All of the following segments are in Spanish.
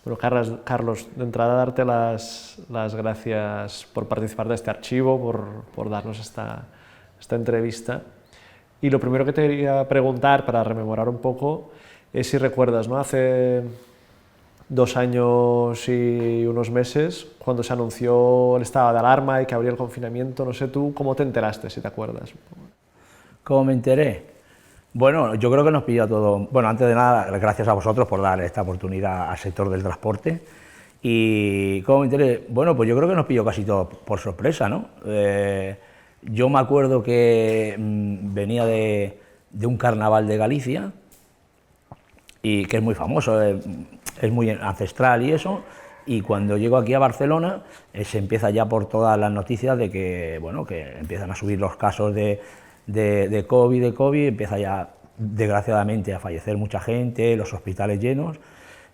Bueno, Carlos, de entrada darte las gracias por participar de este archivo, por darnos esta entrevista. Y lo primero que te quería preguntar, para rememorar un poco, es si recuerdas, ¿no? Hace 2 años y unos meses, cuando se anunció el estado de alarma y que habría el confinamiento, no sé tú, ¿cómo te enteraste, si te acuerdas? ¿Cómo me enteré? Bueno, yo creo que nos pilló a todos. Bueno, antes de nada, gracias a vosotros por dar esta oportunidad al sector del transporte. ¿Y cómo me enteré? Bueno, pues yo creo que nos pilló casi todo por sorpresa, ¿no? Yo me acuerdo que venía de un carnaval de Galicia, y que es muy famoso, es muy ancestral y eso, y cuando llego aquí a Barcelona se empieza ya por todas las noticias de que, bueno, que empiezan a subir los casos de COVID, empieza ya desgraciadamente a fallecer mucha gente, los hospitales llenos,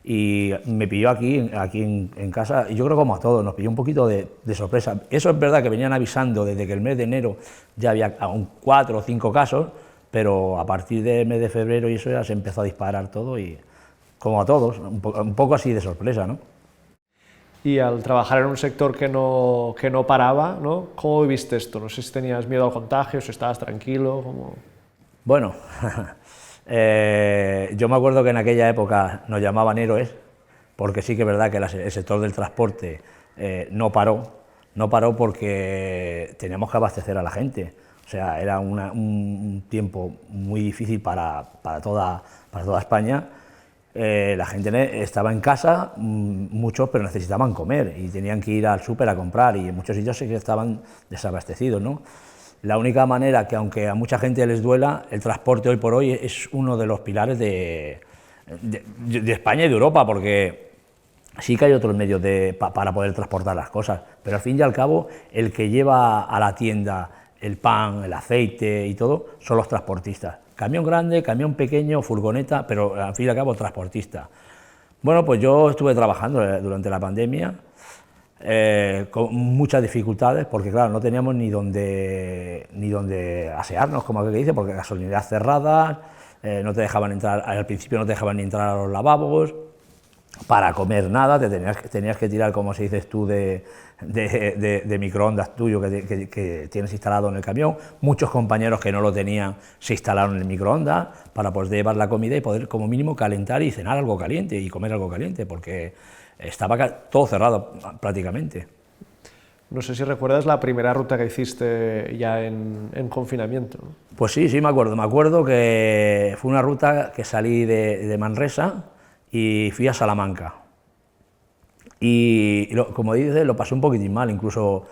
y me pilló aquí en casa, y yo creo como a todos, nos pilló un poquito de sorpresa. Eso es verdad que venían avisando desde que el mes de enero ya había aún 4 o 5 casos, pero a partir del mes de febrero y eso ya se empezó a disparar todo, y como a todos, un poco así de sorpresa, ¿no? Y al trabajar en un sector que no paraba, ¿no? ¿Cómo viviste esto? No sé si tenías miedo al contagio, si estabas tranquilo, ¿cómo? Bueno, yo me acuerdo que en aquella época nos llamaban héroes, porque sí que es verdad que el sector del transporte no paró porque teníamos que abastecer a la gente. O sea, era un tiempo muy difícil para toda España. La gente estaba en casa, muchos, pero necesitaban comer y tenían que ir al súper a comprar, y en muchos sitios sí que estaban desabastecidos, ¿no? La única manera que, aunque a mucha gente les duela, el transporte hoy por hoy es uno de los pilares de España y de Europa, porque sí que hay otros medios para poder transportar las cosas, pero al fin y al cabo el que lleva a la tienda el pan, el aceite y todo son los transportistas. Camión grande, camión pequeño, furgoneta, pero al fin y al cabo transportista. Bueno, pues yo estuve trabajando durante la pandemia, con muchas dificultades, porque claro, no teníamos ni donde asearnos, como aquel que dice, porque gasolineras cerradas, no te dejaban entrar, al principio no te dejaban ni entrar a los lavabos, para comer nada, tenías que tirar, como se dices tú, de microondas tuyo que tienes instalado en el camión. Muchos compañeros que no lo tenían se instalaron en el microondas para poder llevar la comida y poder como mínimo calentar y cenar algo caliente y comer algo caliente, porque estaba todo cerrado prácticamente. No sé si recuerdas la primera ruta que hiciste ya en confinamiento, ¿no? Pues sí, me acuerdo que fue una ruta que salí de Manresa y fui a Salamanca. Y como dices, lo pasé un poquitín mal, incluso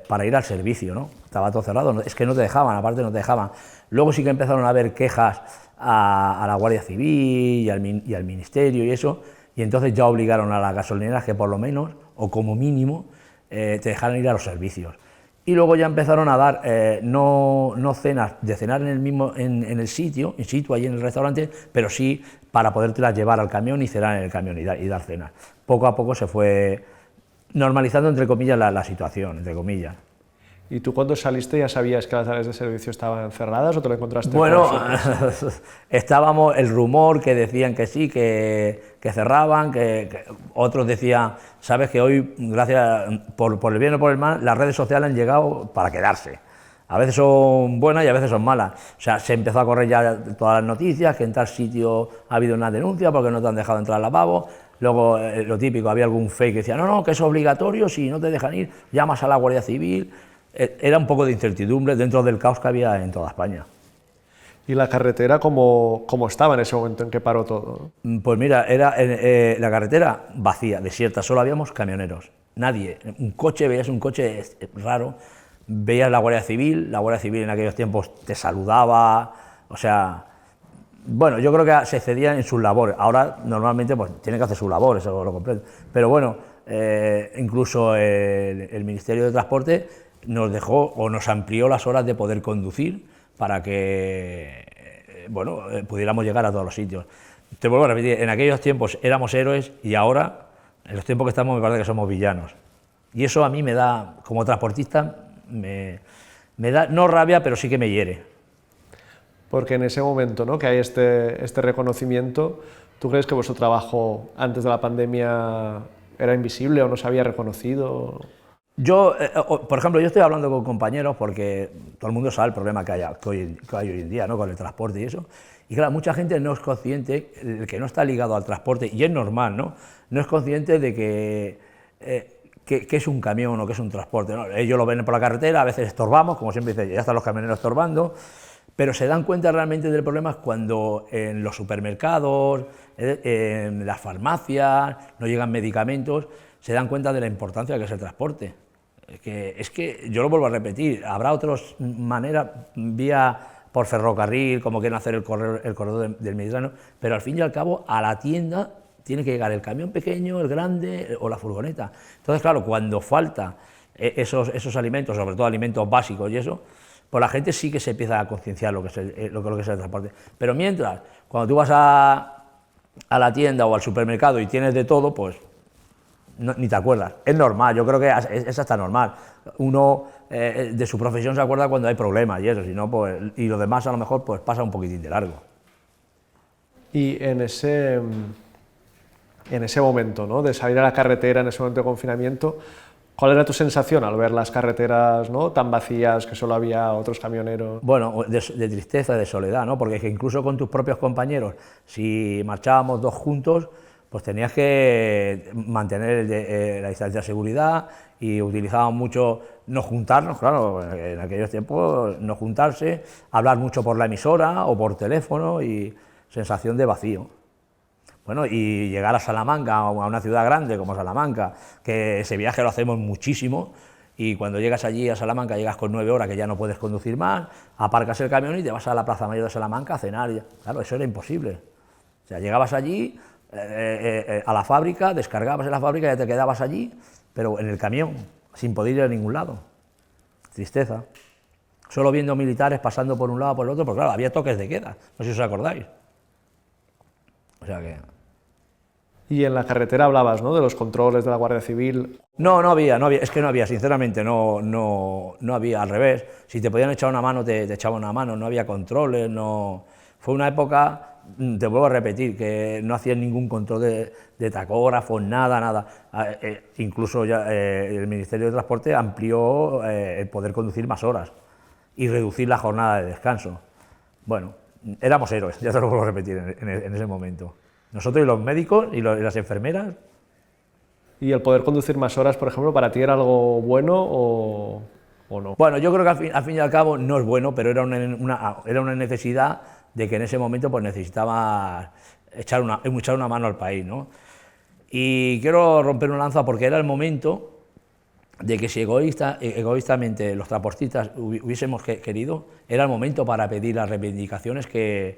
para ir al servicio, ¿no? Estaba todo cerrado, es que no te dejaban, aparte no te dejaban. Luego sí que empezaron a haber quejas a la Guardia Civil y al Ministerio y eso, y entonces ya obligaron a las gasolineras que por lo menos, o como mínimo, te dejaran ir a los servicios. Y luego ya empezaron a dar no cenas, de cenar en el sitio, allí en el restaurante, pero sí para podértelas llevar al camión y cenar en el camión y dar cenas. Poco a poco se fue normalizando, entre comillas, la situación, entre comillas. ¿Y tú cuando saliste ya sabías que las áreas de servicio estaban cerradas o te lo encontraste Bueno, por sorpresa? estábamos, el rumor que decían que sí, que cerraban, que otros decían, sabes que hoy, gracias por el bien o por el mal, las redes sociales han llegado para quedarse. A veces son buenas y a veces son malas. O sea, se empezó a correr ya todas las noticias, que en tal sitio ha habido una denuncia porque no te han dejado entrar al lavabo. Luego, lo típico, había algún fake que decía, no, que es obligatorio, si no te dejan ir, llamas a la Guardia Civil. Era un poco de incertidumbre dentro del caos que había en toda España. ¿Y la carretera cómo estaba en ese momento en que paró todo? Pues mira, era la carretera vacía, desierta, solo habíamos camioneros, nadie. Un coche, veías un coche raro, veías la Guardia Civil en aquellos tiempos te saludaba, o sea, bueno, yo creo que se cedían en sus labores. Ahora normalmente pues tienen que hacer sus labores, eso lo comprendo. Pero bueno, incluso el Ministerio de Transporte nos dejó o nos amplió las horas de poder conducir para que pudiéramos llegar a todos los sitios. Te vuelvo a repetir, en aquellos tiempos éramos héroes y ahora, en los tiempos que estamos, me parece que somos villanos. Y eso a mí me da, como transportista, me da no rabia, pero sí que me hiere. Porque en ese momento, ¿no?, que hay este reconocimiento, ¿Tú crees que vuestro trabajo antes de la pandemia era invisible o no se había reconocido? Yo, por ejemplo, yo estoy hablando con compañeros porque todo el mundo sabe el problema que hay hoy en día, ¿no?, con el transporte y eso. Y claro, mucha gente no es consciente, el que no está ligado al transporte, y es normal, ¿no? No es consciente de que es un camión o que es un transporte, ¿no? Ellos lo ven por la carretera, a veces estorbamos, como siempre dice, ya están los camioneros estorbando, pero se dan cuenta realmente del problema cuando en los supermercados, en las farmacias, no llegan medicamentos, se dan cuenta de la importancia que es el transporte. Es que yo lo vuelvo a repetir, habrá otras maneras, vía por ferrocarril, como quieren hacer el corredor del Mediterráneo, pero al fin y al cabo a la tienda tiene que llegar el camión pequeño, el grande o la furgoneta. Entonces, claro, cuando falta esos alimentos, sobre todo alimentos básicos y eso, pues la gente sí que se empieza a concienciar lo que es el transporte. Pero mientras, cuando tú vas a la tienda o al supermercado y tienes de todo, pues ni te acuerdas. Es normal, yo creo que es hasta normal. Uno de su profesión se acuerda cuando hay problemas y eso, si no, pues, y lo demás a lo mejor pues pasa un poquitín de largo. Y en ese momento, ¿no?, de salir a la carretera, en ese momento de confinamiento, ¿cuál era tu sensación al ver las carreteras, ¿no?, tan vacías, que solo había otros camioneros? Bueno, de tristeza, de soledad, ¿no?, porque es que incluso con tus propios compañeros, si marchábamos dos juntos, pues tenías que mantener la distancia de seguridad y utilizábamos mucho no juntarnos, claro, en aquellos tiempos no juntarse, hablar mucho por la emisora o por teléfono y sensación de vacío. Bueno, y llegar a Salamanca, a una ciudad grande como Salamanca, que ese viaje lo hacemos muchísimo, y cuando llegas allí a Salamanca llegas con 9 horas que ya no puedes conducir más, aparcas el camión y te vas a la Plaza Mayor de Salamanca a cenar. Claro, eso era imposible. O sea, llegabas allí a la fábrica, descargabas en la fábrica y ya te quedabas allí, pero en el camión, sin poder ir a ningún lado. Tristeza. Solo viendo militares pasando por un lado por el otro, porque claro, había toques de queda, no sé si os acordáis. O sea que... Y en la carretera hablabas, ¿no?, de los controles de la Guardia Civil. No había, es que no había, sinceramente, no había, al revés. Si te podían echar una mano, te echaban una mano, no había controles, no... Fue una época, te vuelvo a repetir, que no hacían ningún control de tacógrafos, nada. Incluso ya el Ministerio de Transporte amplió el poder conducir más horas y reducir la jornada de descanso. Bueno, éramos héroes, ya te lo vuelvo a repetir en ese momento. Nosotros y los médicos y las enfermeras. ¿Y el poder conducir más horas, por ejemplo, para ti era algo bueno o no? Bueno, yo creo que al fin y al cabo no es bueno, pero era una necesidad de que en ese momento pues necesitaba echar una mano al país, ¿no? Y quiero romper una lanza porque era el momento de que si egoístamente los transportistas hubiésemos querido, era el momento para pedir las reivindicaciones que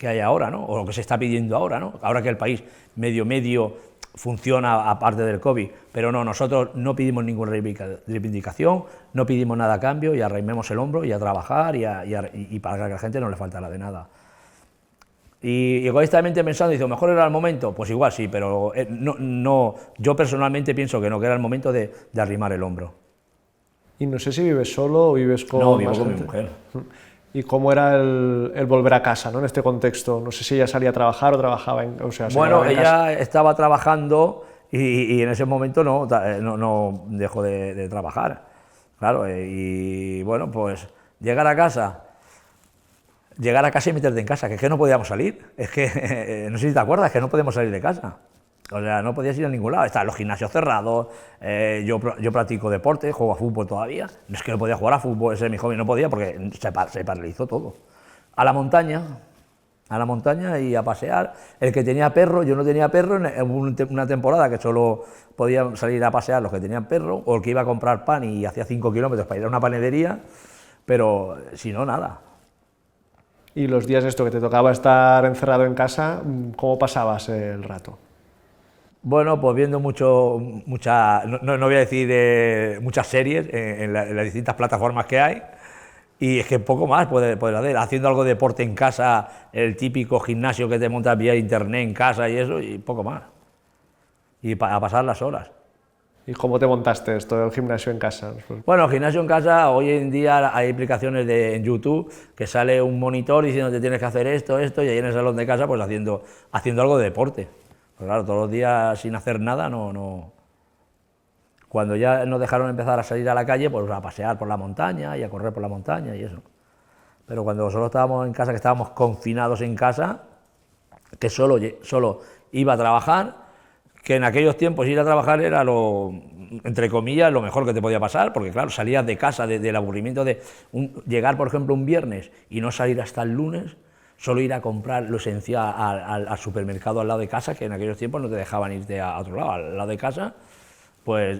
hay ahora, ¿no?, o lo que se está pidiendo ahora, ¿no?, ahora que el país medio funciona aparte del COVID, pero no, nosotros no pedimos ninguna reivindicación, no pedimos nada a cambio y arreimemos el hombro y a trabajar y para que a la gente no le faltara de nada. Y egoístamente pensando, digo, ¿mejor era el momento? Pues igual sí, pero yo personalmente pienso que no, que era el momento de arrimar el hombro. Y no sé si vives solo o vives con No, vivo más con mi gente. mujer. ¿Y cómo era el volver a casa, ¿no?, en este contexto? No sé si ella salía a trabajar o trabajaba en, o sea, se Bueno, quedaba en casa. ella estaba trabajando y en ese momento no dejó de trabajar. Claro, y bueno, pues llegar a casa y meterte en casa, que es que no podíamos salir. Es que, no sé si te acuerdas, es que no podíamos salir de casa. O sea, no podías ir a ningún lado, estaban los gimnasios cerrados, yo practico deporte, juego a fútbol todavía, no es que no podía jugar a fútbol, ese es mi hobby, no podía porque se paralizó todo. A la montaña y a pasear. El que tenía perro, yo no tenía perro, hubo una temporada que solo podían salir a pasear los que tenían perro, o el que iba a comprar pan y hacía 5 kilómetros para ir a una panadería, pero si no, nada. Y los días esto que te tocaba estar encerrado en casa, ¿cómo pasabas el rato? Bueno, pues viendo no voy a decir muchas series en las distintas plataformas que hay, y es que poco más puedes hacer, haciendo algo de deporte en casa, el típico gimnasio que te montas vía internet en casa y eso, y poco más, y a pasar las horas. ¿Y cómo te montaste esto del gimnasio en casa? Bueno, gimnasio en casa, hoy en día hay aplicaciones en YouTube que sale un monitor diciendo que tienes que hacer esto, y ahí en el salón de casa pues haciendo algo de deporte. Pues claro, todos los días sin hacer nada, no. Cuando ya nos dejaron empezar a salir a la calle, pues a pasear por la montaña y a correr por la montaña y eso. Pero cuando solo estábamos en casa, que estábamos confinados en casa, que solo iba a trabajar, que en aquellos tiempos ir a trabajar era entre comillas, lo mejor que te podía pasar, porque claro, salías de casa del aburrimiento de llegar, por ejemplo, un viernes y no salir hasta el lunes, solo ir a comprar lo esencial al supermercado al lado de casa, que en aquellos tiempos no te dejaban irte a otro lado, al lado de casa. Pues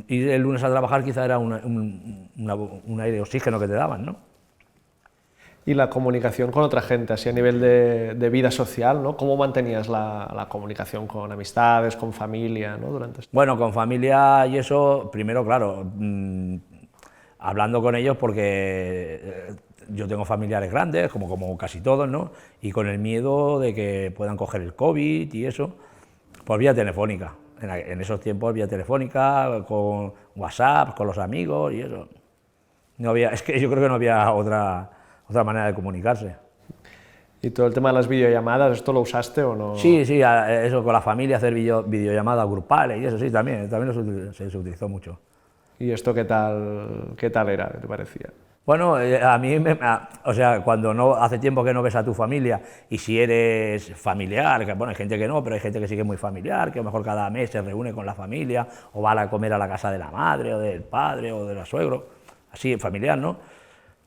ir el lunes a trabajar quizá era un aire de oxígeno que te daban, ¿no? Y la comunicación con otra gente, así a nivel de vida social, ¿no? ¿Cómo mantenías la comunicación con amistades, con familia, ¿no? Durante este... Bueno, con familia y eso, primero, claro, hablando con ellos porque yo tengo familiares grandes, como casi todos, ¿no? Y con el miedo de que puedan coger el COVID y eso, por vía telefónica. En esos tiempos vía telefónica, con WhatsApp, con los amigos y eso. No había, es que yo creo que no había otra manera de comunicarse. ¿Y todo el tema de las videollamadas, esto lo usaste o no? Sí, eso con la familia, hacer videollamadas grupales y eso sí, también se utilizó mucho. ¿Y esto qué tal era? ¿Qué te parecía? Bueno, a mí, o sea, cuando hace tiempo que no ves a tu familia y si eres familiar, que bueno, hay gente que no, pero hay gente que sí que es muy familiar, que a lo mejor cada mes se reúne con la familia o va a comer a la casa de la madre o del padre o del suegro, así, familiar, ¿no?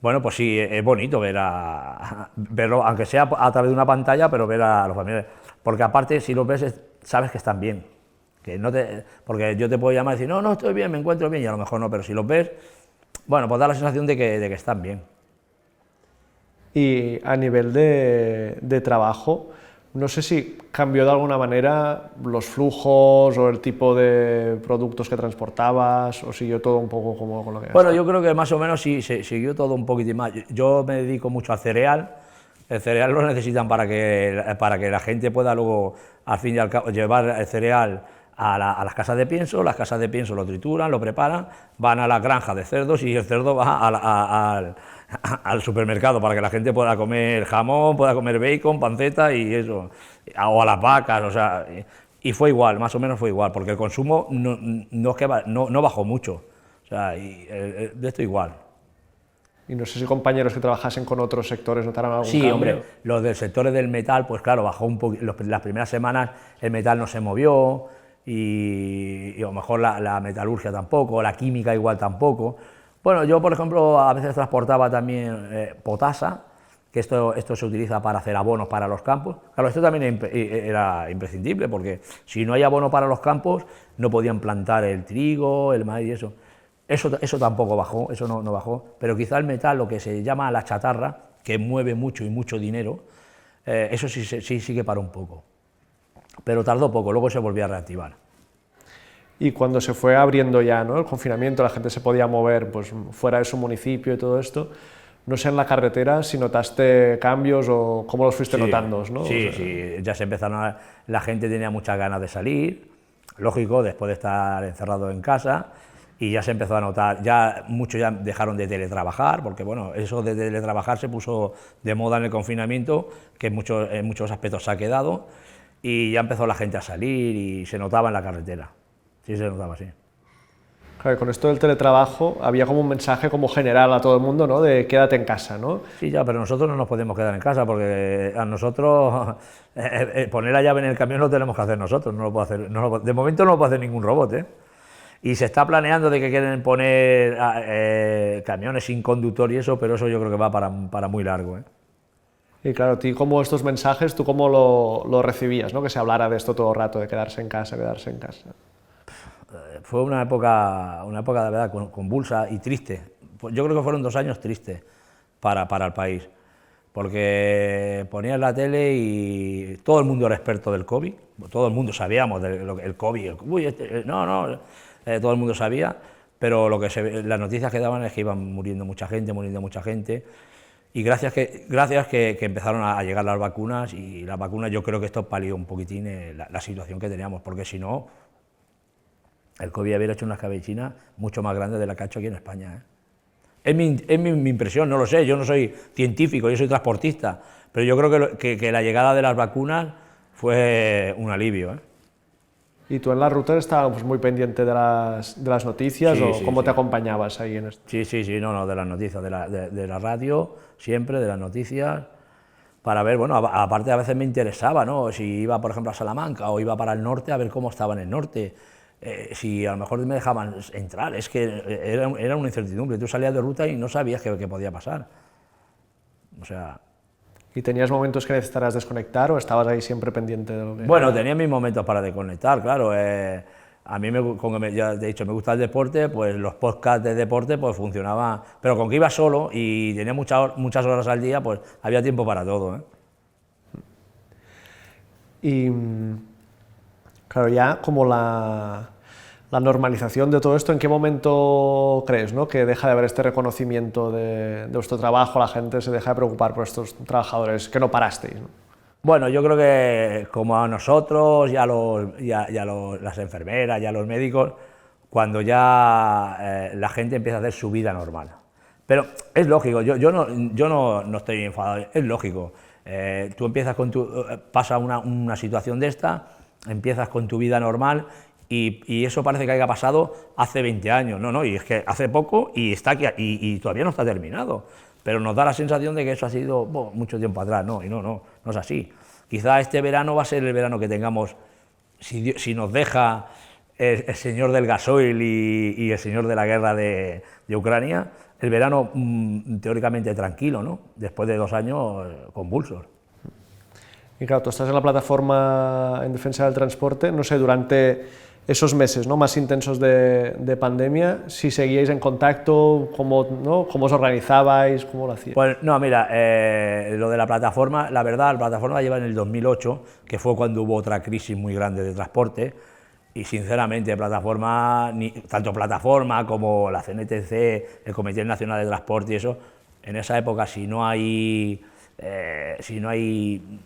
Bueno, pues sí, es bonito verlo, aunque sea a través de una pantalla, pero ver a los familiares, porque aparte si los ves sabes que están bien, porque yo te puedo llamar y decir, no, estoy bien, me encuentro bien, y a lo mejor no, pero si los ves, bueno, pues da la sensación de que están bien. Y a nivel de trabajo, no sé si cambió de alguna manera los flujos o el tipo de productos que transportabas, o siguió todo un poco como con lo que era. Bueno, yo creo que más o menos sí siguió todo un poquitín más. Yo me dedico mucho al cereal. El cereal lo necesitan para que la gente pueda luego, al fin y al cabo, llevar el cereal a las casas de pienso. Las casas de pienso lo trituran, lo preparan, van a la granja de cerdos y el cerdo va al supermercado para que la gente pueda comer jamón, pueda comer bacon, panceta y eso, o a las vacas, o sea, y fue igual, más o menos fue igual, porque el consumo no bajó mucho, o sea, de esto igual. Y no sé si compañeros que trabajasen con otros sectores notaron algún cambio. Sí, hombre, los del sector del metal, pues claro, bajó un poco, las primeras semanas el metal no se movió, y a lo mejor la metalurgia tampoco, la química igual tampoco. Bueno, yo por ejemplo a veces transportaba también potasa, que esto se utiliza para hacer abonos para los campos. Claro, esto también era imprescindible, porque si no hay abono para los campos no podían plantar el trigo, el maíz y eso. Eso tampoco bajó, eso no bajó, pero quizá el metal, lo que se llama la chatarra, que mueve mucho y mucho dinero, eso sí que paró un poco. Pero tardó poco, luego se volvió a reactivar. Y cuando se fue abriendo ya, ¿no?, el confinamiento, la gente se podía mover pues, fuera de su municipio y todo esto, no sé en la carretera si notaste cambios o cómo los fuiste notando, ¿no? Sí, ya se empezaron la gente tenía muchas ganas de salir, lógico, después de estar encerrado en casa, y ya se empezó a notar, muchos ya dejaron de teletrabajar, porque bueno, eso de teletrabajar se puso de moda en el confinamiento, que en muchos aspectos se ha quedado, y ya empezó la gente a salir y se notaba en la carretera, sí se notaba, sí. Claro, con esto del teletrabajo había como un mensaje como general a todo el mundo, ¿no?, de quédate en casa, ¿no? Sí, ya, pero nosotros no nos podemos quedar en casa, porque a nosotros poner la llave en el camión lo tenemos que hacer nosotros, no lo puede hacer, de momento no lo puede hacer ningún robot, ¿eh? Y se está planeando de que quieren poner camiones sin conductor y eso, pero eso yo creo que va para muy largo, ¿eh? Y claro, ¿tú cómo estos mensajes, tú cómo lo recibías, ¿no?, que se hablara de esto todo el rato, de quedarse en casa, quedarse en casa? Fue una época de verdad convulsa y triste. Yo creo que fueron 2 años tristes para el país, porque ponías la tele y todo el mundo era experto del COVID, todo el mundo sabíamos del COVID, todo el mundo sabía, pero las noticias que daban es que iban muriendo mucha gente, y gracias que empezaron a llegar las vacunas, y las vacunas yo creo que esto palió un poquitín la situación que teníamos, porque si no, el COVID hubiera hecho una escabechina mucho más grande de la que ha hecho aquí en España, ¿eh? Es mi impresión, no lo sé, yo no soy científico, yo soy transportista, pero yo creo que la llegada de las vacunas fue un alivio, ¿eh? ¿Y tú en la ruta estabas muy pendiente de las noticias Sí, o sí, cómo sí. te acompañabas ahí en esto? Sí, no, de las noticias, de la radio, siempre, de las noticias, para ver, bueno, aparte a veces me interesaba, ¿no? Si iba, por ejemplo, a Salamanca o iba para el norte, a ver cómo estaba en el norte, si a lo mejor me dejaban entrar, es que era una incertidumbre, tú salías de ruta y no sabías qué podía pasar, o sea... ¿Y tenías momentos que necesitaras desconectar o estabas ahí siempre pendiente de lo que...? Bueno, tenía mis momentos para desconectar, claro. A mí, ya te he dicho, me gusta el deporte, pues los podcasts de deporte pues funcionaban, pero con que iba solo y tenía muchas horas al día, pues había tiempo para todo, ¿eh? Y claro, ya como la normalización de todo esto, ¿en qué momento crees, ¿no?, que deja de haber este reconocimiento de vuestro trabajo, la gente se deja de preocupar por estos trabajadores que no parasteis, ¿no? Bueno, yo creo que como a nosotros, las enfermeras, ya los médicos, cuando ya la gente empieza a hacer su vida normal. Pero es lógico, yo no estoy enfadado, es lógico. Tú empiezas pasa una situación de esta, empiezas con tu vida normal y eso parece que haya pasado hace 20 años. No, y es que hace poco y está aquí y todavía no está terminado. Pero nos da la sensación de que eso ha sido mucho tiempo atrás, no es así. Quizá este verano va a ser el verano que tengamos, si nos deja el señor del gasoil y el señor de la guerra de Ucrania, el verano teóricamente tranquilo, ¿no? Después de 2 años convulsos. Y claro, tú estás en la plataforma en defensa del transporte, no sé, durante esos meses, ¿no?, más intensos de pandemia, si seguíais en contacto, cómo, ¿no?, cómo os organizabais, cómo lo hacíais. Pues no, mira, lo de la plataforma, la verdad, la plataforma lleva en el 2008, que fue cuando hubo otra crisis muy grande de transporte, y sinceramente tanto plataforma como la CNTC, el Comité Nacional de Transporte y eso, en esa época si no hay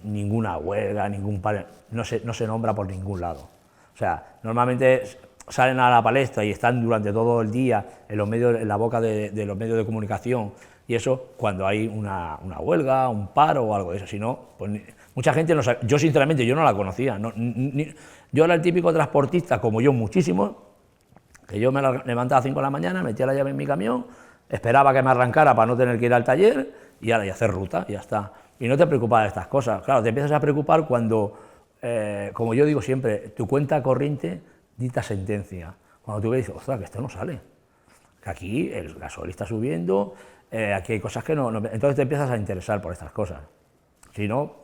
ninguna huelga, no se nombra por ningún lado. O sea, normalmente salen a la palestra y están durante todo el día en la boca de los medios de comunicación y eso cuando hay una huelga, un paro o algo de eso. Si no, pues mucha gente no sabe. Yo sinceramente yo no la conocía. Yo era el típico transportista, como yo muchísimos, que yo me levantaba a 5 de la mañana, metía la llave en mi camión, esperaba que me arrancara para no tener que ir al taller y ahora hacer ruta y ya está. Y no te preocupas de estas cosas. Claro, te empiezas a preocupar cuando, como yo digo siempre, tu cuenta corriente dicta sentencia. Cuando tú ves, ostras, que esto no sale, que aquí el gasoil está subiendo, aquí hay cosas que no... Entonces te empiezas a interesar por estas cosas. Si no,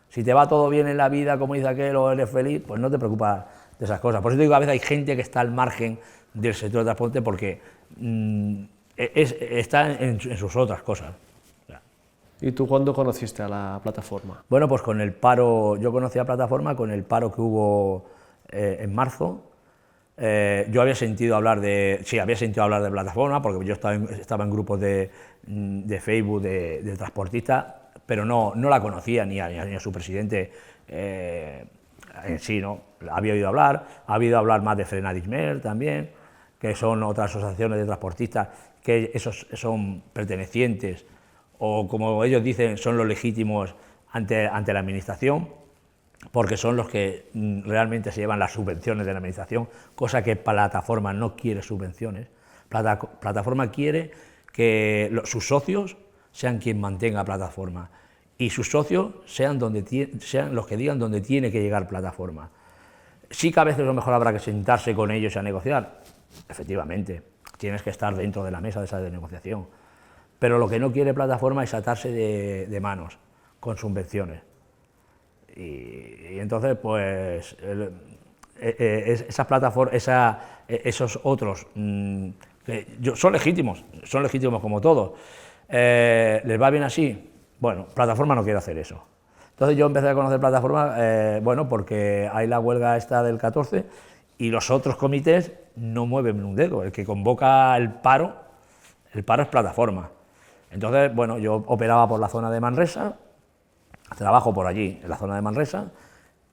si te va todo bien en la vida, como dice aquel, o eres feliz, pues no te preocupas de esas cosas. Por eso te digo que a veces hay gente que está al margen del sector de transporte porque está en sus otras cosas. ¿Y tú cuándo conociste a la plataforma? Bueno, pues con el paro, yo conocí a plataforma con el paro que hubo en marzo. Yo había sentido hablar de plataforma porque yo estaba en grupos de Facebook de transportistas, pero no la conocía ni a su presidente en sí, ¿no? Había oído hablar más de Frenadismer también, que son otras asociaciones de transportistas que esos son pertenecientes o como ellos dicen son los legítimos ante la administración, porque son los que realmente se llevan las subvenciones de la administración, cosa que Plataforma no quiere subvenciones. Plataforma quiere que sus socios sean quien mantenga Plataforma y sus socios sean los que digan dónde tiene que llegar Plataforma. Sí que a veces a lo mejor habrá que sentarse con ellos a negociar, efectivamente, tienes que estar dentro de la mesa de esa negociación, pero lo que no quiere Plataforma es atarse de manos con subvenciones. Y entonces, pues, esas plataformas, esos otros, son legítimos como todos, ¿les va bien así? Bueno, Plataforma no quiere hacer eso. Entonces yo empecé a conocer Plataforma, bueno, porque hay la huelga esta del 14 y los otros comités no mueven un dedo. El que convoca el paro es Plataforma. Entonces, bueno, yo operaba por la zona de Manresa, trabajo por allí, en la zona de Manresa,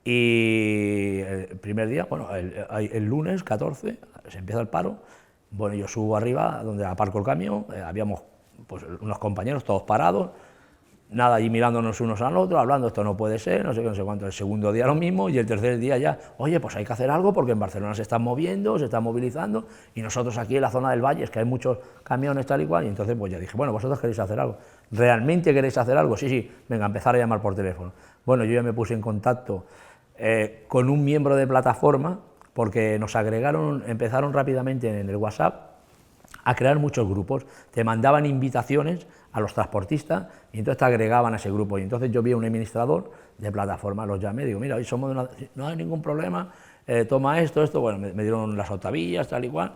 Y el primer día, bueno, el lunes 14 se empieza el paro. Bueno, yo subo arriba donde aparco el camión, habíamos pues, unos compañeros todos parados, nada, allí mirándonos unos al otro, hablando, esto no puede ser, no sé qué, no sé cuánto. El segundo día lo mismo y el tercer día ya, oye, pues hay que hacer algo porque en Barcelona se están moviendo, se están movilizando y nosotros aquí en la zona del Valle, es que hay muchos camiones tal y cual, y entonces pues ya dije, bueno, vosotros queréis hacer algo, ¿realmente queréis hacer algo? Sí, sí, venga, empezar a llamar por teléfono. Bueno, yo ya me puse en contacto con un miembro de plataforma, porque nos agregaron, empezaron rápidamente en el WhatsApp a crear muchos grupos, te mandaban invitaciones a los transportistas y entonces te agregaban a ese grupo. Y entonces yo vi a un administrador de plataforma, los llamé, digo, mira, hoy somos de una... no hay ningún problema, toma esto, bueno, me dieron las octavillas, tal y cual,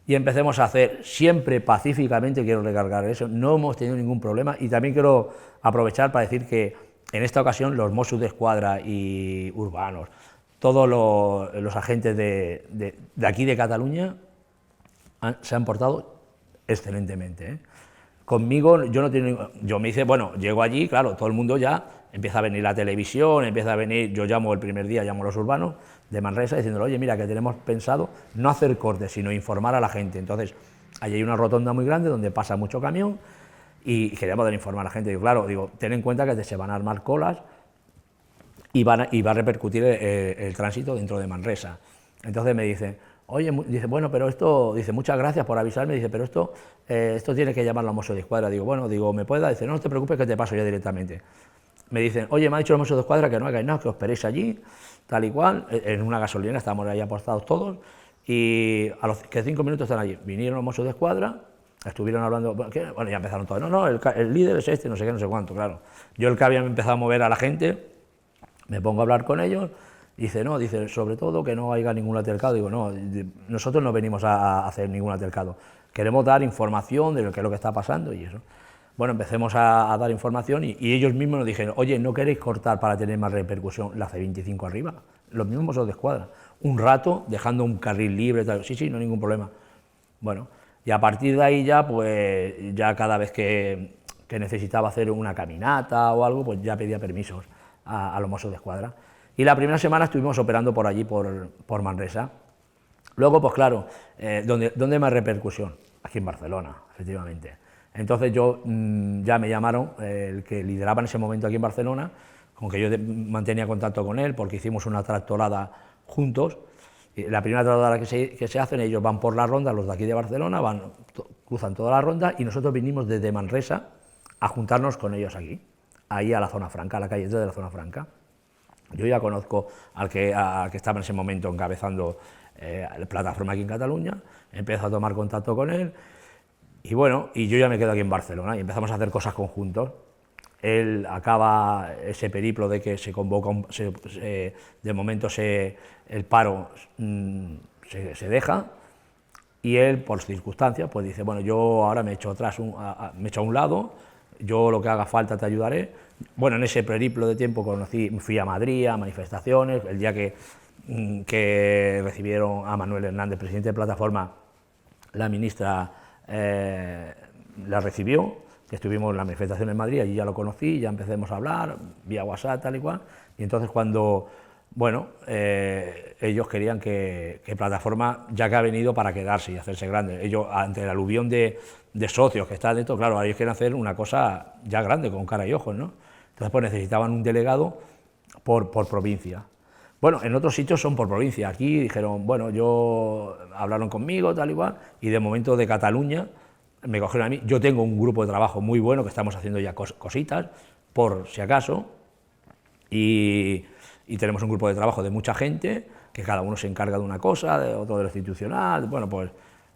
y empecemos a hacer, siempre pacíficamente, quiero recargar eso, no hemos tenido ningún problema, y también quiero aprovechar para decir que en esta ocasión los Mossos d'Esquadra y urbanos, todos los agentes de aquí de Cataluña se han portado excelentemente, ¿eh? Conmigo yo no tengo, yo me hice, bueno, llego allí, claro, todo el mundo ya empieza a venir la televisión, empieza a venir, yo llamo el primer día, llamo a los urbanos de Manresa diciéndole, oye, mira, que tenemos pensado no hacer cortes, sino informar a la gente. Entonces, allí hay una rotonda muy grande donde pasa mucho camión y queríamos poder informar a la gente. Digo, claro, digo, ten en cuenta que se van a armar colas y va a repercutir el tránsito dentro de Manresa. Entonces me dicen, oye, dice, bueno, pero esto, dice, muchas gracias por avisarme, dice, pero esto tiene que llamarlo a Mossos d'Esquadra. Digo, bueno, digo, ¿me puede dar? Dice, no, no te preocupes que te paso ya directamente. Me dicen, oye, me ha dicho el Mossos d'Esquadra que no hagáis nada, que os esperéis allí, tal y cual, en una gasolina, estábamos ahí apostados todos, y a los que 5 minutos están allí. Vinieron los Mossos d'Esquadra, estuvieron hablando, bueno, ya empezaron todos, no, el líder es este, no sé qué, no sé cuánto, claro. Yo el que había empezado a mover a la gente, me pongo a hablar con ellos. Dice, no, dice, sobre todo que no haya ningún altercado. Digo, no, nosotros no venimos a hacer ningún altercado, queremos dar información de lo que es lo que está pasando y eso. Bueno, empecemos a dar información y ellos mismos nos dijeron, oye, ¿no queréis cortar para tener más repercusión la C25 arriba? Los mismos Mossos d'Esquadra, un rato, dejando un carril libre, tal. Sí, no hay ningún problema. Bueno, y a partir de ahí ya, pues, ya cada vez que necesitaba hacer una caminata o algo, pues ya pedía permisos a los Mossos d'Esquadra. Y la primera semana estuvimos operando por allí, por Manresa. Luego, pues claro, ¿dónde más repercusión? Aquí en Barcelona, efectivamente. Entonces ya me llamaron, el que lideraba en ese momento aquí en Barcelona, con que yo mantenía contacto con él, porque hicimos una tractorada juntos. Y la primera tractorada que se hacen, ellos van por la ronda, los de aquí de Barcelona, cruzan toda la ronda, y nosotros vinimos desde Manresa a juntarnos con ellos aquí, ahí a la zona franca, a la calle de la zona franca. Yo ya conozco al que estaba en ese momento encabezando la plataforma aquí en Cataluña, empiezo a tomar contacto con él, y bueno, y yo ya me quedo aquí en Barcelona y empezamos a hacer cosas conjuntos. Él acaba ese periplo de que se convoca, de momento el paro se deja, y él, por circunstancias, pues dice, bueno, yo ahora me echo a un lado, yo lo que haga falta te ayudaré. Bueno, en ese periplo de tiempo fui a Madrid, a manifestaciones, el día que recibieron a Manuel Hernández, presidente de Plataforma, la ministra la recibió, que estuvimos en la manifestación en Madrid, allí ya lo conocí, ya empecemos a hablar, vía WhatsApp, tal y cual, y entonces cuando, bueno, ellos querían que Plataforma, ya que ha venido para quedarse y hacerse grande, ellos, ante el aluvión de socios que está dentro, claro, ellos quieren hacer una cosa ya grande, con cara y ojos, ¿no? Entonces, pues necesitaban un delegado por provincia. Bueno, en otros sitios son por provincia, aquí dijeron, bueno, hablaron conmigo, tal y cual, y de momento de Cataluña me cogieron a mí. Yo tengo un grupo de trabajo muy bueno, que estamos haciendo ya cositas, por si acaso, y tenemos un grupo de trabajo de mucha gente, que cada uno se encarga de una cosa, de otro de lo institucional, bueno, pues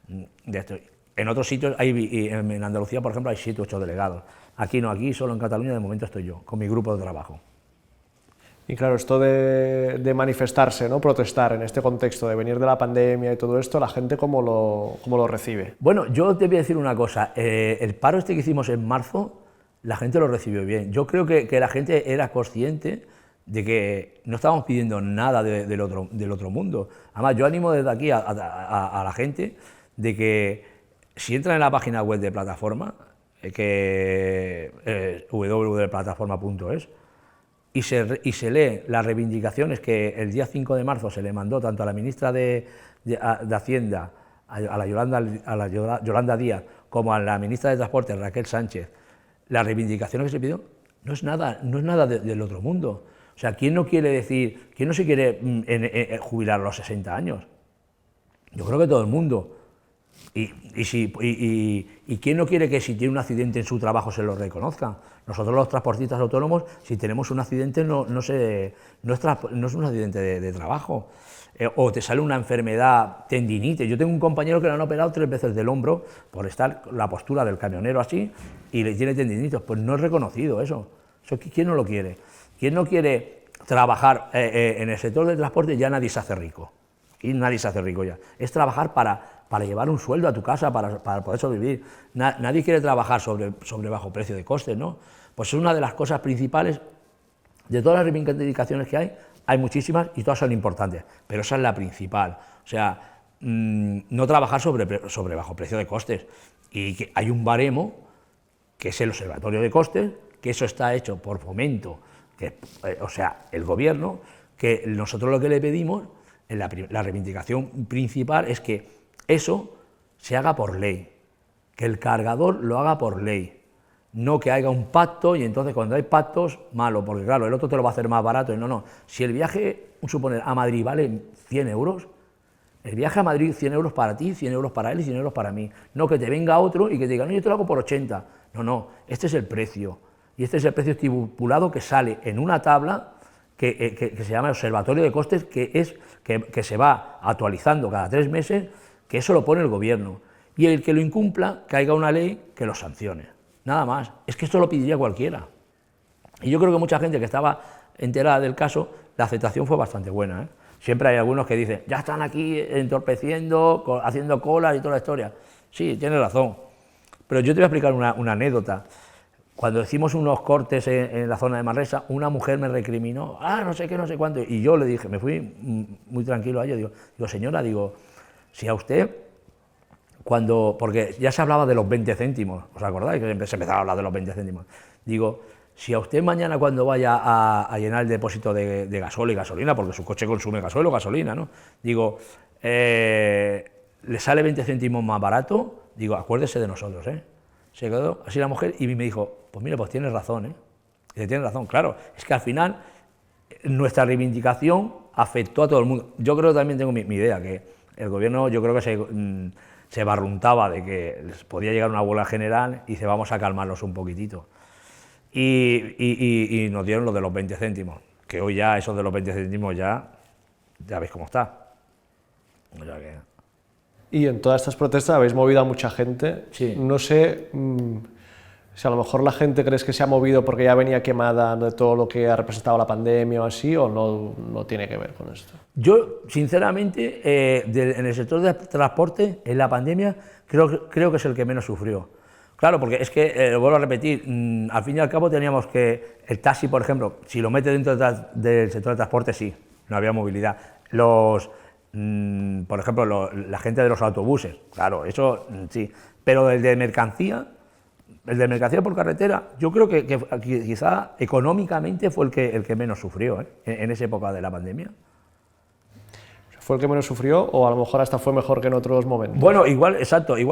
de esto. En otros sitios, en Andalucía, por ejemplo, hay 7 u 8 delegados. Aquí no, aquí solo en Cataluña de momento estoy yo, con mi grupo de trabajo. Y claro, esto de manifestarse, ¿no? Protestar en este contexto de venir de la pandemia y todo esto, ¿la gente cómo lo recibe? Bueno, yo te voy a decir una cosa, el paro este que hicimos en marzo, la gente lo recibió bien. Yo creo que la gente era consciente de que no estábamos pidiendo nada del otro mundo. Además, yo animo desde aquí a la gente de que si entran en la página web de Plataforma, que es www.plataforma.es, y se lee las reivindicaciones que el día 5 de marzo se le mandó tanto a la ministra de Hacienda, a la Yolanda Díaz, como a la ministra de Transporte, Raquel Sánchez, las reivindicaciones que se pidió, no es nada del otro mundo. O sea, ¿quién no se quiere jubilar a los 60 años? Yo creo que todo el mundo. ¿Y quién no quiere que si tiene un accidente en su trabajo se lo reconozca? Nosotros los transportistas autónomos, si tenemos un accidente, no es un accidente de trabajo. O te sale una enfermedad, tendinitis. Yo tengo un compañero que le han operado 3 veces del hombro por estar la postura del camionero así y le tiene tendinitis. Pues no es reconocido eso. ¿Quién no lo quiere? ¿Quién no quiere trabajar en el sector del transporte? Ya nadie se hace rico. Y nadie se hace rico ya. Es trabajar para llevar un sueldo a tu casa, para poder sobrevivir. Nadie quiere trabajar sobre bajo precio de costes, ¿no? Pues es una de las cosas principales. De todas las reivindicaciones que hay muchísimas y todas son importantes, pero esa es la principal. O sea, no trabajar sobre bajo precio de costes. Y que hay un baremo, que es el Observatorio de Costes, que eso está hecho por Fomento, o sea, el gobierno, que nosotros lo que le pedimos, la reivindicación principal es que eso se haga por ley, que el cargador lo haga por ley, no que haya un pacto y entonces cuando hay pactos, malo, porque claro, el otro te lo va a hacer más barato y no. Si el viaje, suponer, a Madrid vale 100 euros, el viaje a Madrid 100 euros para ti, 100 euros para él y 100 euros para mí, no que te venga otro y que te diga, no, yo te lo hago por 80, no, este es el precio, y este es el precio estipulado que sale en una tabla que se llama Observatorio de Costes, que se va actualizando cada 3 meses, que eso lo pone el gobierno, y el que lo incumpla, que haya una ley que lo sancione, nada más. Es que esto lo pediría cualquiera. Y yo creo que mucha gente que estaba enterada del caso, la aceptación fue bastante buena, ¿eh? Siempre hay algunos que dicen, ya están aquí entorpeciendo, haciendo colas y toda la historia. Sí, tienes razón, pero yo te voy a explicar una anécdota. Cuando hicimos unos cortes en la zona de Manresa, una mujer me recriminó, no sé qué, no sé cuánto, y yo le dije, me fui muy tranquilo a ella, digo, señora, si a usted, porque ya se hablaba de los 20 céntimos, ¿os acordáis? Que se empezaba a hablar de los 20 céntimos. Digo, si a usted mañana cuando vaya a llenar el depósito de gasol y gasolina, porque su coche consume gasol o gasolina, ¿no? Digo, le sale 20 céntimos más barato, digo, acuérdese de nosotros, ¿eh? Se quedó así la mujer y me dijo, pues mire, pues tienes razón, ¿eh? Y tienes razón, claro, es que al final nuestra reivindicación afectó a todo el mundo. Yo creo que también tengo mi idea, que el gobierno yo creo que se barruntaba de que les podía llegar una huelga general y dice, vamos a calmarlos un poquitito. Y nos dieron lo de los 20 céntimos, que hoy ya eso de los 20 céntimos ya veis cómo está. O sea que... Y en todas estas protestas habéis movido a mucha gente. Sí. No sé si a lo mejor la gente crees que se ha movido porque ya venía quemada de todo lo que ha representado la pandemia o así, o no tiene que ver con esto. Yo, sinceramente, en el sector del transporte, en la pandemia, creo que es el que menos sufrió. Claro, porque es que, vuelvo a repetir, al fin y al cabo teníamos que, el taxi, por ejemplo, si lo mete dentro del sector del transporte, sí, no había movilidad. Por ejemplo, la gente de los autobuses, claro, eso sí, pero el de mercancía por carretera, yo creo que quizá económicamente fue el que menos sufrió, ¿eh? En esa época de la pandemia. ¿Fue el que menos sufrió o a lo mejor hasta fue mejor que en otros momentos? Bueno, igual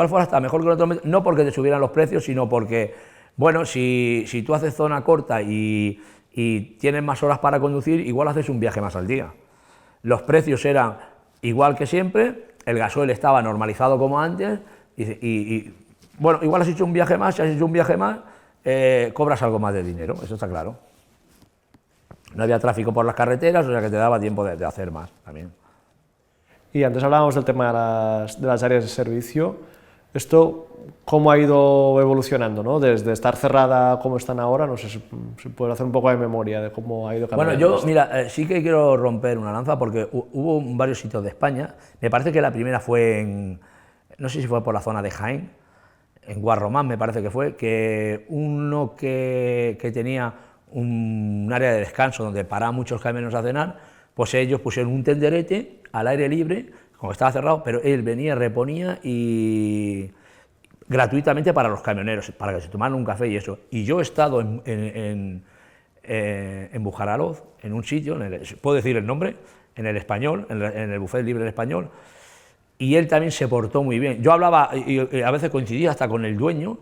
fue hasta mejor que en otros momentos, no porque te subieran los precios, sino porque, bueno, si tú haces zona corta y tienes más horas para conducir, igual haces un viaje más al día. Los precios eran igual que siempre, el gasoil estaba normalizado como antes y bueno, igual has hecho un viaje más, si has hecho un viaje más, cobras algo más de dinero, eso está claro. No había tráfico por las carreteras, o sea que te daba tiempo de hacer más también. Y antes hablábamos del tema de las áreas de servicio. ¿Esto cómo ha ido evolucionando, ¿no? Desde estar cerrada como están ahora, no sé si puedo hacer un poco de memoria de cómo ha ido cambiando. Bueno, yo, mira, sí que quiero romper una lanza porque hubo varios sitios de España. Me parece que la primera fue no sé si fue por la zona de Jaén, en Guarromán me parece que fue, que uno que tenía un área de descanso donde paraban muchos camiones a cenar, pues ellos pusieron un tenderete al aire libre, como estaba cerrado, pero él venía, reponía y gratuitamente para los camioneros, para que se tomaran un café y eso. Y yo he estado en Bujaraloz, en un sitio, puedo decir el nombre, en el Español, en el Buffet Libre del Español, y él también se portó muy bien. Yo hablaba, y a veces coincidía hasta con el dueño,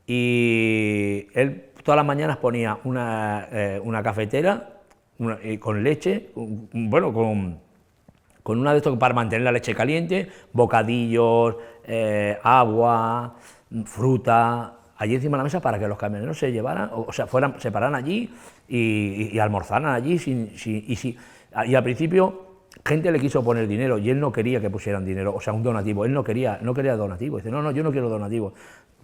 y él todas las mañanas ponía una cafetera con leche, bueno, con una de estos para mantener la leche caliente, bocadillos, agua, fruta, allí encima de la mesa para que los camioneros se llevaran, o sea, se pararan allí y almorzaran allí, y al principio gente le quiso poner dinero y él no quería que pusieran dinero, o sea, un donativo, él no quería donativo, dice, no, yo no quiero donativo.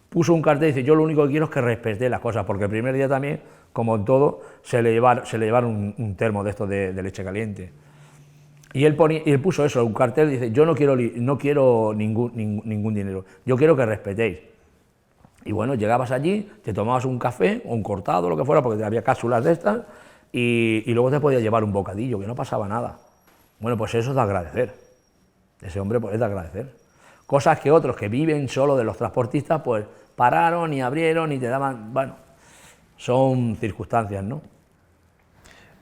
Puso un cartel y dice, yo lo único que quiero es que respeté las cosas, porque el primer día también, como en todo, se le llevaron un termo de estos de leche caliente. Y él puso eso, un cartel, dice, yo no quiero ningún dinero, yo quiero que respetéis. Y bueno, llegabas allí, te tomabas un café, o un cortado, lo que fuera, porque había cápsulas de estas, y luego te podías llevar un bocadillo, que no pasaba nada. Bueno, pues eso es de agradecer. Ese hombre pues, es de agradecer. Cosas que otros que viven solo de los transportistas, pues pararon y abrieron y te daban, bueno, son circunstancias, ¿no?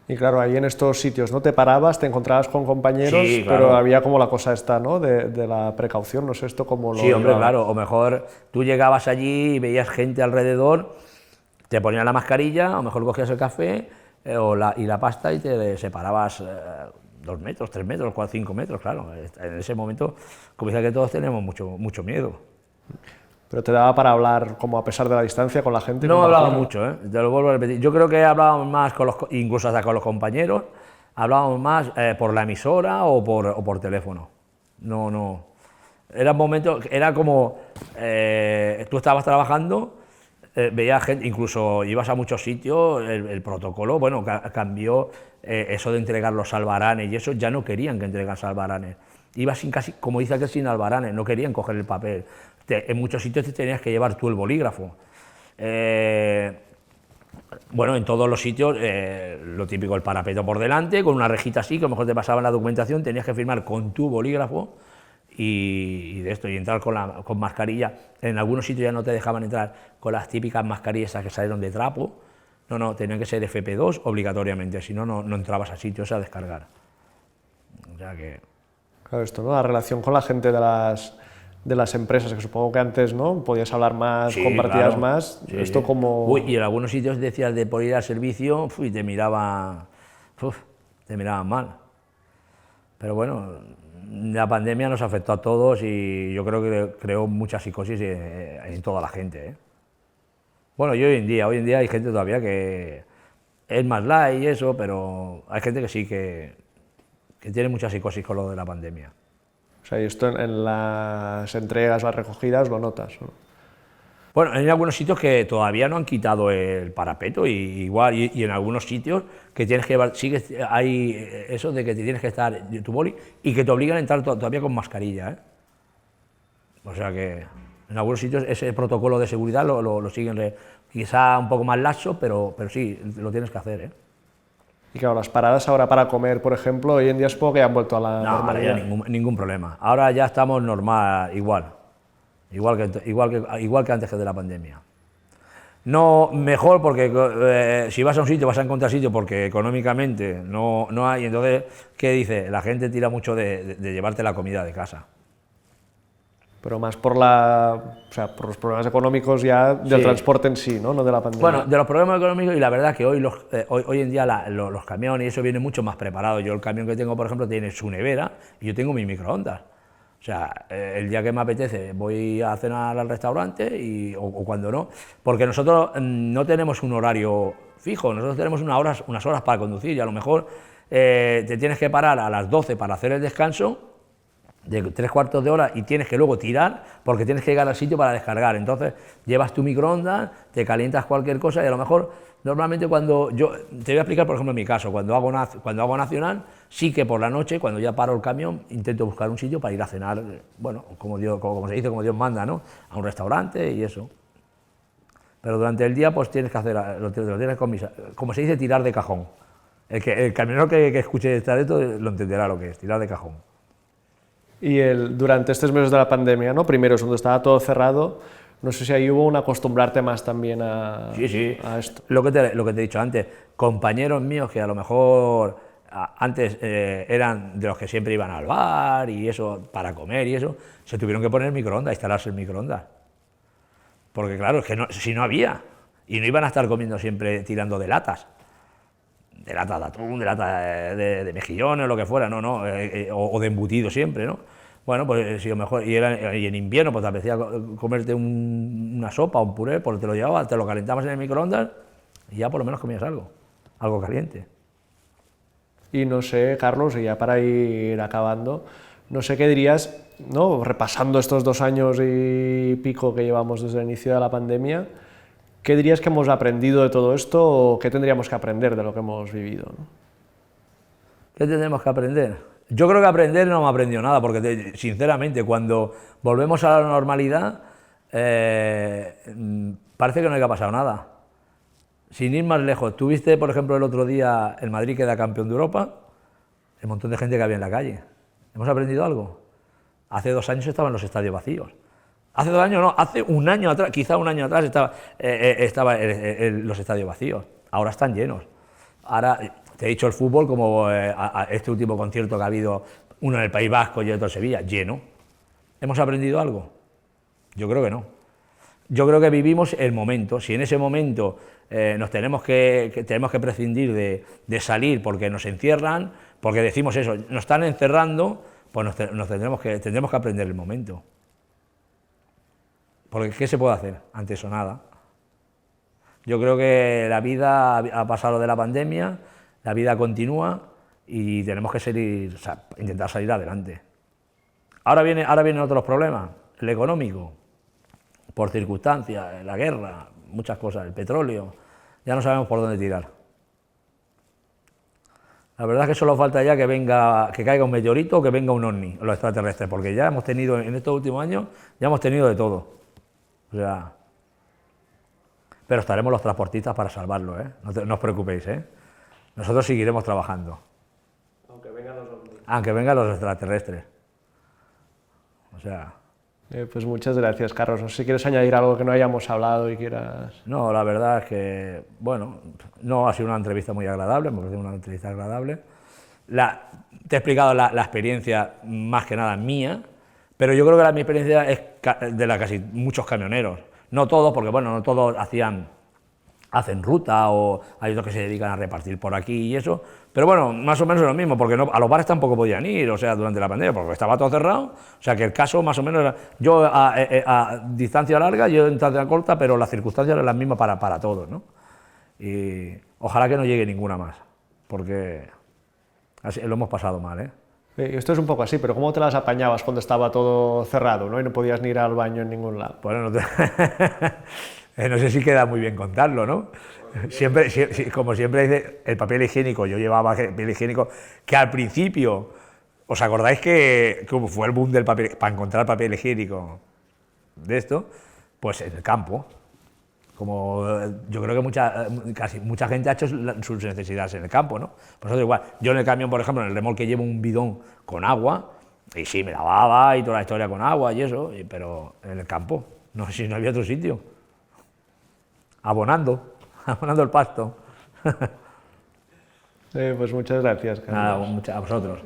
Y claro, ahí en estos sitios, ¿no? Te parabas, te encontrabas con compañeros, Sí, claro. pero había como la cosa esta, ¿no? De la precaución, no sé esto cómo lo... Sí, hombre, llevaba. claro, o mejor tú llegabas allí y veías gente alrededor, te ponían la mascarilla, o mejor cogías el café y la pasta y te separabas 2 metros, 3 metros, 4, 5 metros, claro. En ese momento, como dice que todos tenemos mucho miedo. Pero te daba para hablar, como a pesar de la distancia, con la gente. No hablaba mucho, te lo vuelvo a repetir. Yo creo que hablábamos más, incluso hasta con los compañeros, hablábamos más por la emisora o por teléfono. No. Era un momento, era como, tú estabas trabajando, veías gente, incluso ibas a muchos sitios, el protocolo, bueno, cambió eso de entregar los albaranes y eso, ya no querían que entregas albaranes. Ibas casi, como dice aquel, sin albaranes, no querían coger el papel. En muchos sitios te tenías que llevar tú el bolígrafo. Bueno, en todos los sitios, lo típico, el parapeto por delante, con una rejita así, que a lo mejor te pasaban la documentación, tenías que firmar con tu bolígrafo y entrar con mascarilla. En algunos sitios ya no te dejaban entrar con las típicas mascarillas que salieron de trapo. No, tenían que ser FP2 obligatoriamente, si no, no entrabas a sitios a descargar. O sea que... Claro, esto, ¿no? La relación con la gente de las empresas, que supongo que antes, ¿no? Podías hablar más, Sí, compartías claro, más, sí. esto como... Uy, y en algunos sitios decías de por ir al servicio y te miraban mal. Pero bueno, la pandemia nos afectó a todos y yo creo que creó mucha psicosis en toda la gente, ¿eh? Bueno, y hoy en día hay gente todavía que es más light y eso, pero hay gente que sí que tiene mucha psicosis con lo de la pandemia. O sea, y esto en las entregas, las recogidas, lo notas, ¿no? Bueno, hay algunos sitios que todavía no han quitado el parapeto y en algunos sitios que tienes que llevar, hay eso de que te tienes que estar tu boli y que te obligan a entrar todavía con mascarilla, ¿eh? O sea que en algunos sitios ese protocolo de seguridad lo siguen, quizá un poco más laxo, pero sí, lo tienes que hacer, ¿eh? Y claro, las paradas ahora para comer, por ejemplo, hoy en día supongo que ya han vuelto a la normalidad. No, ningún problema. Ahora ya estamos normal, igual que antes de la pandemia. No mejor porque si vas a un sitio vas a encontrar sitio porque económicamente no hay, entonces, ¿qué dice? La gente tira mucho de llevarte la comida de casa. Pero más por por los problemas económicos ya del transporte en sí, ¿no? No de la pandemia. Bueno, de los problemas económicos, y la verdad que hoy en día los camiones y eso vienen mucho más preparados. Yo el camión que tengo, por ejemplo, tiene su nevera y yo tengo mi microondas. O sea, el día que me apetece voy a cenar al restaurante o cuando no, porque nosotros no tenemos un horario fijo, nosotros tenemos unas horas para conducir y a lo mejor te tienes que parar a las 12 para hacer el descanso de 3/4 de hora y tienes que luego tirar porque tienes que llegar al sitio para descargar. Entonces llevas tu microondas, te calientas cualquier cosa y a lo mejor normalmente cuando yo, te voy a explicar por ejemplo en mi caso, cuando hago nacional, sí que por la noche cuando ya paro el camión intento buscar un sitio para ir a cenar, bueno, como se dice, como Dios manda, ¿no? A un restaurante y eso. Pero durante el día pues tienes que hacer, lo tienes como se dice, tirar de cajón. El camionero que escuche esta de esto lo entenderá lo que es, tirar de cajón. Y durante estos meses de la pandemia, ¿no? Primero, cuando estaba todo cerrado, No sé si ahí hubo un acostumbrarte más también Sí, sí. a esto. Lo que te he dicho antes, compañeros míos que a lo mejor antes eran de los que siempre iban al bar y eso, para comer y eso, se tuvieron que poner microondas, instalarse el microondas. Porque claro, es que si no había, y no iban a estar comiendo siempre tirando de latas de atún, de latas de mejillones o lo que fuera, no, no, o de embutido siempre, ¿no? Bueno, pues si lo mejor, y en invierno pues te apetecía comerte una sopa o un puré, pues te lo llevabas, te lo calentabas en el microondas y ya por lo menos comías algo caliente. Y no sé, Carlos, y ya para ir acabando, no sé qué dirías, ¿no? Repasando estos 2 años y pico que llevamos desde el inicio de la pandemia, ¿qué dirías que hemos aprendido de todo esto o qué tendríamos que aprender de lo que hemos vivido, ¿no? ¿Qué tenemos que aprender? Yo creo que aprender no hemos aprendido nada, porque sinceramente cuando volvemos a la normalidad parece que no haya pasado nada. Sin ir más lejos, ¿tuviste, por ejemplo, el otro día el Madrid queda campeón de Europa? El montón de gente que había en la calle. ¿Hemos aprendido algo? Hace 2 años estaban los estadios vacíos. Hace 2 años no, hace un año atrás, quizá un año atrás estaban los estadios vacíos. Ahora están llenos. Ahora, te he dicho el fútbol, como este último concierto que ha habido, uno en el País Vasco y otro en Sevilla, lleno. ¿Hemos aprendido algo? Yo creo que no. Yo creo que vivimos el momento. Si en ese momento tenemos que prescindir de salir porque nos encierran, porque decimos eso, nos están encerrando, pues tendremos que aprender el momento. Porque ¿qué se puede hacer ante eso? Nada. Yo creo que la vida ha pasado de la pandemia, la vida continúa y tenemos que intentar salir adelante. Ahora vienen otros problemas, el económico, por circunstancias, la guerra, muchas cosas, el petróleo, ya no sabemos por dónde tirar. La verdad es que solo falta ya que caiga un meteorito o que venga un ovni, los extraterrestres, porque ya hemos tenido, en estos últimos años, ya hemos tenido de todo. O sea, pero estaremos los transportistas para salvarlo, ¿eh? No os preocupéis, ¿eh? Nosotros seguiremos trabajando. Aunque vengan los ovnis. Aunque vengan los extraterrestres. O sea... Pues muchas gracias, Carlos. No sé si quieres añadir algo que no hayamos hablado y quieras... No, la verdad es que, bueno, no ha sido una entrevista muy agradable, me parece una entrevista agradable. Te he explicado la experiencia más que nada mía, pero yo creo que mi experiencia es de la casi muchos camioneros. No todos, porque bueno, no todos hacen ruta o hay otros que se dedican a repartir por aquí y eso, pero bueno, más o menos es lo mismo, porque a los bares tampoco podían ir, o sea, durante la pandemia, porque estaba todo cerrado, o sea, que el caso más o menos era, yo a distancia larga, yo a distancia corta, pero las circunstancias eran las mismas para todos, ¿no? Y ojalá que no llegue ninguna más, porque así, lo hemos pasado mal, ¿eh? Esto es un poco así, pero ¿cómo te las apañabas cuando estaba todo cerrado, ¿no? Y no podías ni ir al baño en ningún lado? Bueno, no sé si queda muy bien contarlo, ¿no? Siempre, como siempre dice, el papel higiénico, yo llevaba papel higiénico, que al principio, ¿os acordáis que como fue el boom del papel, para encontrar papel higiénico de esto? Pues en el campo. Como yo creo que casi mucha gente ha hecho sus necesidades en el campo, ¿no? Pues nosotros igual, yo en el camión, por ejemplo, en el remolque llevo un bidón con agua, y sí, me lavaba y toda la historia con agua y eso, pero en el campo, no sé si no había otro sitio. Abonando el pasto. Pues muchas gracias, Carlos. Nada, a vosotros.